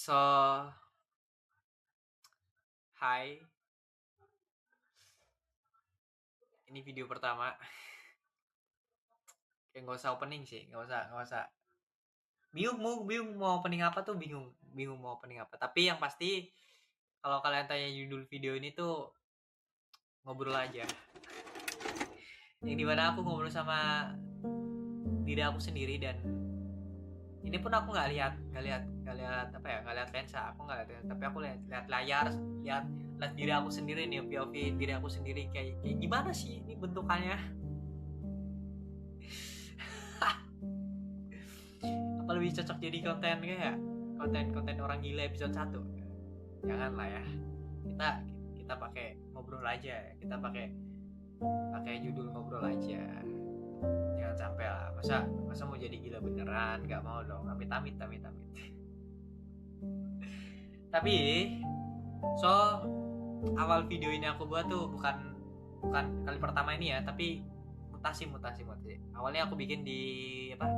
So, hai, ini video pertama. Kayak nggak usah opening sih, nggak usah. Bingung mau opening apa tuh bingung mau opening apa. Tapi yang pasti kalau kalian tanya judul video ini tuh ngobrol aja. Yang dimana aku ngobrol sama diri aku sendiri dan ini pun aku nggak lihat apa ya, nggak lihat lensa, aku nggak lihat, tapi aku lihat layar, lihat diri aku sendiri nih, POV diri aku sendiri kayak gimana sih ini bentukannya. Apa lebih cocok jadi konten kayak konten orang gila episode 1? Jangan lah ya. Kita kita pakai ngobrol aja. Kita pakai pakai judul ngobrol aja. Jangan sampai lah. Masa mau jadi gila beneran? Gak mau dong. Amit. Tapi so awal video ini aku buat tuh bukan bukan kali pertama ini ya, tapi mutasi. Awalnya aku bikin di apa?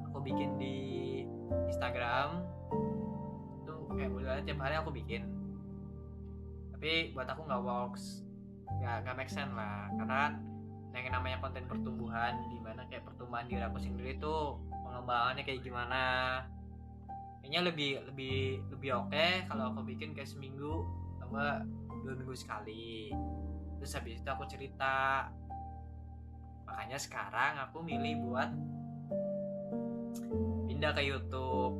Aku bikin di Instagram tuh kayak bulan tiap hari aku bikin, tapi buat aku nggak works, nggak make sense lah, karena kan yang namanya konten pertumbuhan, dimana kayak pertumbuhan diri aku sendiri tuh pengembangannya kayak gimana, kayaknya lebih oke kalau aku bikin kayak seminggu sama 2 minggu sekali, terus habis itu aku cerita. Makanya sekarang aku milih buat pindah ke YouTube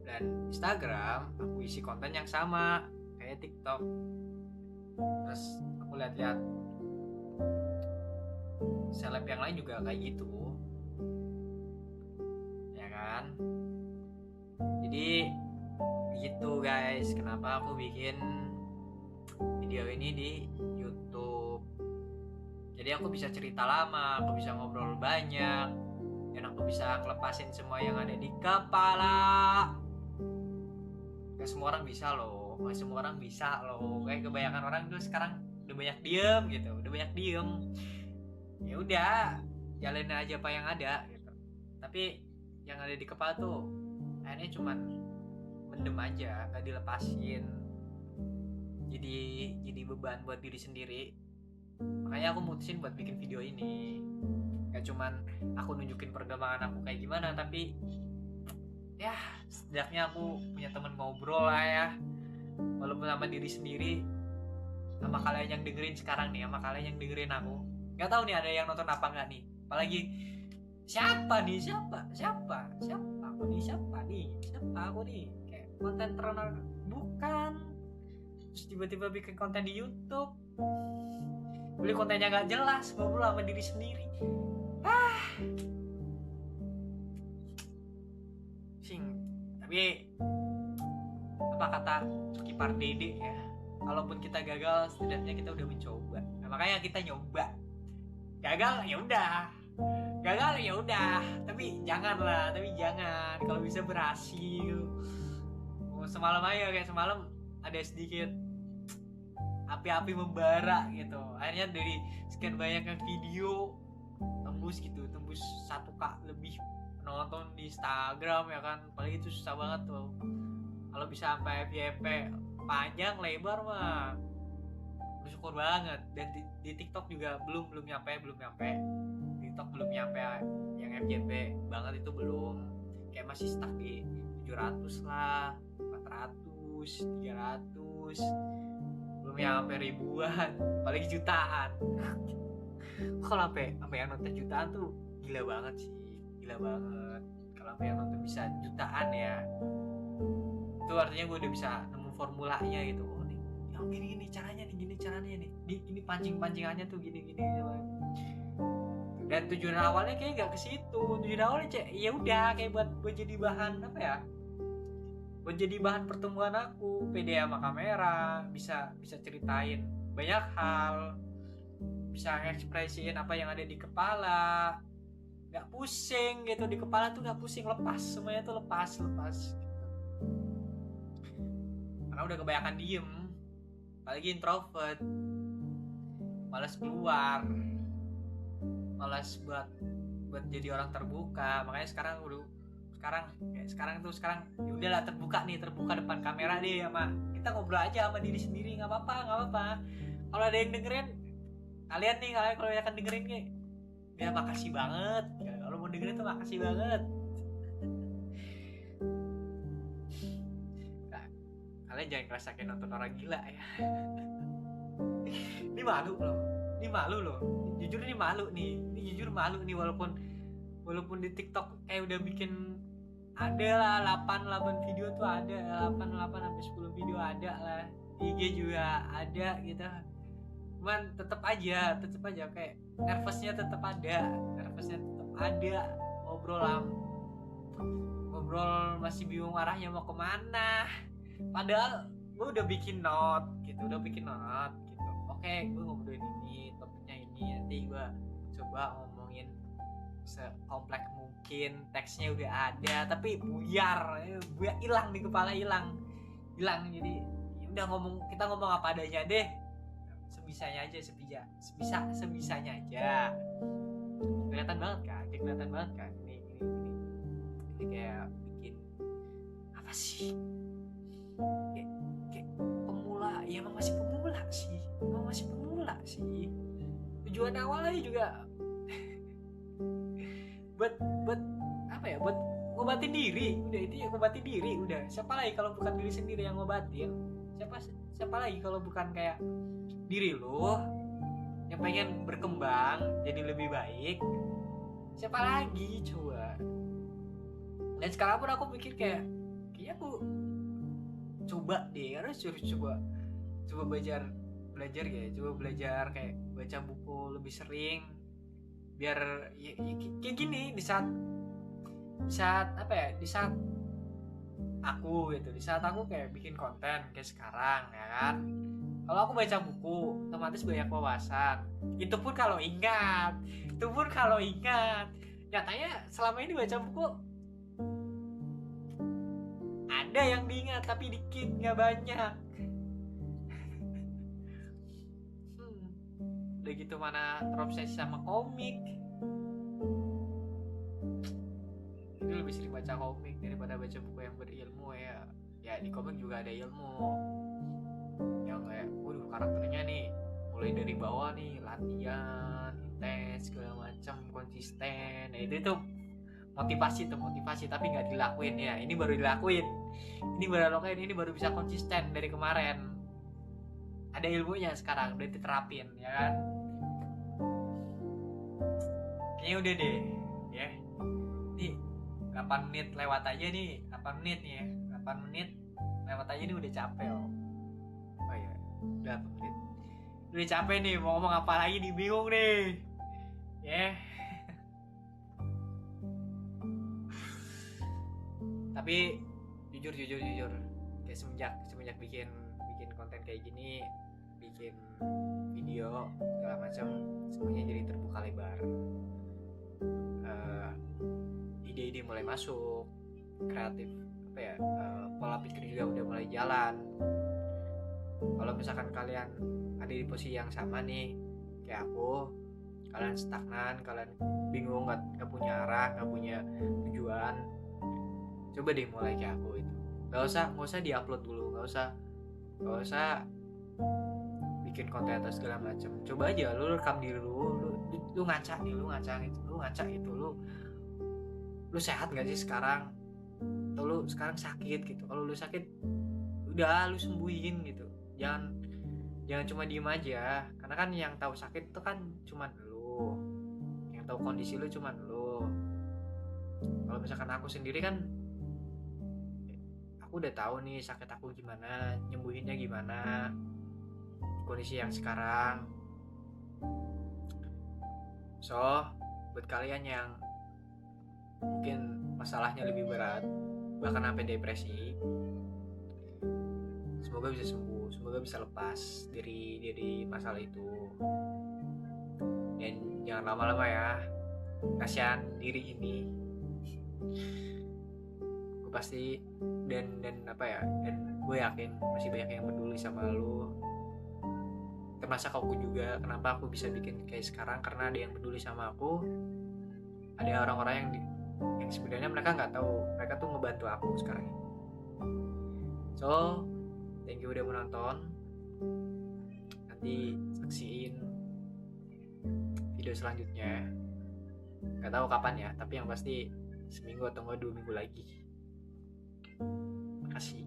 dan Instagram, aku isi konten yang sama kayak TikTok. Terus aku lihat-lihat seleb yang lain juga kayak gitu, ya kan? Jadi gitu guys, kenapa aku bikin video ini di YouTube. Jadi aku bisa cerita lama, aku bisa ngobrol banyak, dan aku bisa ngelepasin semua yang ada di kepala. Gak semua orang bisa loh, kayak kebanyakan orang tuh sekarang udah banyak diem. Ya udah, jalanin aja apa yang ada gitu. Tapi yang ada di kepala tuh akhirnya cuman mendem aja, gak dilepasin. Jadi beban buat diri sendiri. Makanya aku mutusin buat bikin video ini. Gak cuman aku nunjukin perkembangan aku kayak gimana, tapi ya setidaknya aku punya teman ngobrol lah ya, walaupun sama diri sendiri, sama kalian yang dengerin sekarang nih, sama kalian yang dengerin aku. Nggak tahu nih ada yang nonton apa nggak nih, apalagi siapa aku nih kayak konten terkenal bukan, terus tiba-tiba bikin konten di YouTube, beli kontennya nggak jelas, ngobrol sama diri sendiri. Tapi apa kata Coki Pardede ya, kalaupun kita gagal setidaknya kita udah mencoba. Nah, makanya kita nyoba. Gagal ya udah, tapi jangan kalau bisa berhasil. Semalam aja, kayak semalam ada sedikit api-api membara gitu, akhirnya dari sekian banyaknya video tembus 1K lebih penonton di Instagram ya kan. Apalagi itu susah banget tuh kalau bisa sampai FYP panjang lebar mah bersyukur banget. Dan di TikTok juga belum nyampe TikTok belum nyampe yang FYP banget, itu belum, kayak masih stuck di 700 lah, 400, 300, belum nyampe ribuan, apalagi jutaan. Kalau sampai yang nonton jutaan tuh gila banget kalau sampai yang nonton bisa jutaan ya, itu artinya gue udah bisa nemu formulanya gitu. Oh nih, yang gini caranya nih, ini pancingannya tuh gini. Dan tujuan awalnya kayak gak ke situ. Tujuan awalnya ya udah kayak buat jadi bahan apa ya, buat jadi bahan pertemuan aku, pede sama kamera, bisa ceritain banyak hal, bisa ekspresiin apa yang ada di kepala, nggak pusing gitu di kepala tuh, nggak pusing, lepas, semuanya tuh lepas gitu. Karena udah kebanyakan diem, apalagi introvert, malas keluar, malas buat jadi orang terbuka. Makanya sekarang sekarang ya udahlah, terbuka depan kamera deh, sama kita ngobrol aja sama diri sendiri, nggak apa-apa. Kalau ada yang dengerin, kalian kalau yang akan dengerin kayak ya makasih banget ya, kalau mau dengerin tuh makasih banget. Nah, kalian jangan kerasa kayak nonton orang gila ya. Ini malu loh, jujur ini malu nih, walaupun di TikTok kayak udah bikin ada lah 8 video tuh, ada 8 sampai 10 video ada lah, di IG juga ada gitu. Cuman tetap aja kayak nervousnya tetap ada, ngobrol masih bingung arahnya mau kemana, padahal gue udah bikin note gitu. Oke, gue ngobrolin ini, topiknya ini, nanti gue coba ngomongin sekompleks mungkin, teksnya udah ada tapi buyar hilang di kepala, hilang. Jadi udah kita ngomong apa adanya deh, sebisanya aja. Kelihatan banget kan ini kayak bikin apa sih, kayak pemula ya, emang masih pemula sih. Tujuan awalnya juga buat apa ya, buat ngobatin diri, udah itu ya, ngobatin diri udah. Siapa lagi kalau bukan diri sendiri yang ngobatin? Siapa lagi kalau bukan kayak diri lo yang pengen berkembang jadi lebih baik? Siapa lagi coba? Dan sekarang pun aku mikir kayaknya aku coba deh, harus coba belajar kayak baca buku lebih sering, biar ya, kayak gini di saat aku kayak bikin konten kayak sekarang ya kan. Kalau aku baca buku otomatis banyak wawasan, itu pun kalau ingat. Nyatanya selama ini baca buku ada yang diingat tapi dikit, nggak banyak. Udah gitu mana terobsesi sama komik, jadi lebih sering baca komik daripada baca buku yang berilmu ya. Di komik juga ada ilmu yang kayak waduh, karakternya nih mulai dari bawah nih, latihan intens segala macam, konsisten. Nah itu motivasi tapi nggak dilakuin ya. Ini baru dilakuin, ini baru bisa konsisten dari kemarin. Ada ilmunya sekarang, udah diterapin ya kan. Kayaknya udah deh ya. Nih 8 menit lewat aja nih. 8 menit lewat aja nih, udah capek loh. Oh iya, udah 8 menit. Udah capek nih, mau ngomong apa lagi nih, bingung nih. Ya. Tapi jujur kayak semenjak bikin konten kayak gini, bikin video segala macam, semuanya jadi terbuka lebar. Ide-ide mulai masuk, kreatif pola pikir juga udah mulai jalan. Kalau misalkan kalian ada di posisi yang sama nih kayak aku, kalian stagnan, kalian bingung, nggak punya arah, nggak punya tujuan, coba deh mulai kayak aku itu. Nggak usah diupload dulu, nggak usah bikin konten atau segala macam. Coba aja lu rekam diri lu ngaca gitu, lu sehat nggak sih sekarang, atau lu sekarang sakit gitu. Kalau lu sakit udah lu sembuhin gitu, jangan cuma diem aja, karena kan yang tahu sakit itu kan cuma lu, yang tahu kondisi lu cuma lu. Kalau misalkan aku sendiri kan aku udah tahu nih sakit aku gimana, nyembuhinnya gimana, kondisi yang sekarang. So buat kalian yang mungkin masalahnya lebih berat, bahkan sampai depresi, semoga bisa sembuh, semoga bisa lepas dari masalah itu. Dan jangan lama-lama ya, kasihan diri ini. Gue pasti dan gue yakin masih banyak yang peduli sama lu, termasuk aku juga. Kenapa aku bisa bikin kayak sekarang, karena ada yang peduli sama aku, ada orang-orang yang sebenarnya mereka nggak tahu mereka tuh ngebantu aku sekarang ini. So thank you udah menonton. Nanti saksiin video selanjutnya, nggak tahu kapan ya, tapi yang pasti seminggu atau enggak 2 minggu lagi. Makasih.